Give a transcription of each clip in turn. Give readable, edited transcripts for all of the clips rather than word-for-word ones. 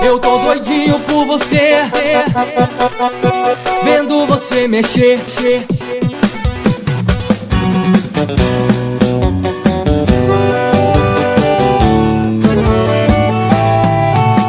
Eu tô doidinho por você, vendo você mexer.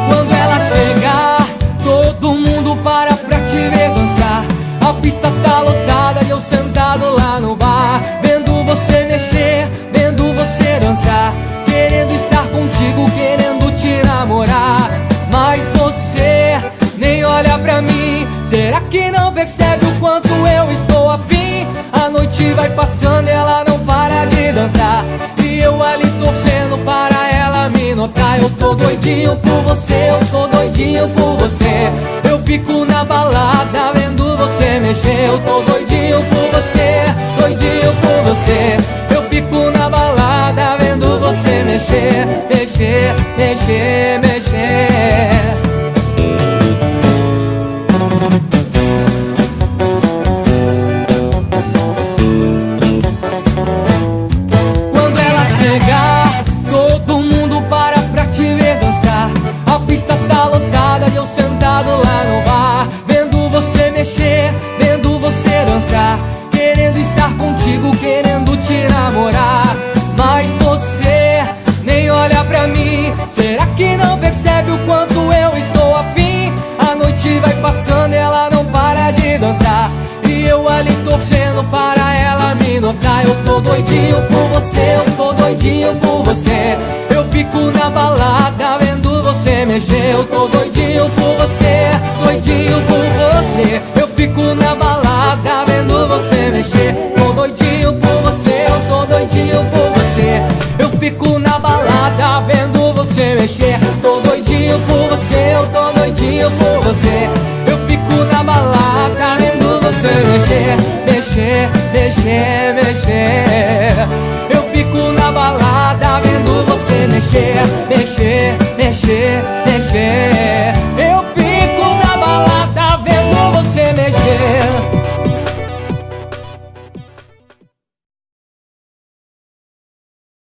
Quando ela chegar, todo mundo para pra te ver dançar. A pista tá lotada e eu sentado lá no bar, vendo você mexer, vendo você dançar, querendo estar contigo, querendo te namorar. Mas você nem olha pra mim. Será que não percebe o quanto eu estou afim? A noite vai passando e ela não para de dançar, e eu ali torcendo para ela me notar. Eu tô doidinho por você, eu tô doidinho por você. Eu fico na balada vendo você mexer. Eu tô doidinho por você, doidinho por você. Eu fico na balada vendo você mexer, mexer, mexer, mexer. Quando ela chegar, todo mundo para pra te ver dançar. A pista tá lotada e eu sentado lá no bar, vendo você mexer, vendo você dançar, querendo estar contigo, querendo te namorar. Mas você nem olha pra mim. Será que não percebe o quanto eu estou afim? A noite vai passando e ela não para de dançar, e eu ali torcendo para ela me notar. Eu tô doidinho por você, eu tô doidinho por você. Eu fico na balada vendo você mexer. Eu tô doidinho por você, doidinho por você. Eu fico na balada vendo você mexer. Tô doidinho por você, eu tô doidinho por você. Eu fico na balada vendo você mexer. Tô doidinho por você, eu tô doidinho por você. Eu fico na balada vendo você mexer, mexer, mexer, mexer. Eu fico na balada vendo você mexer, mexer.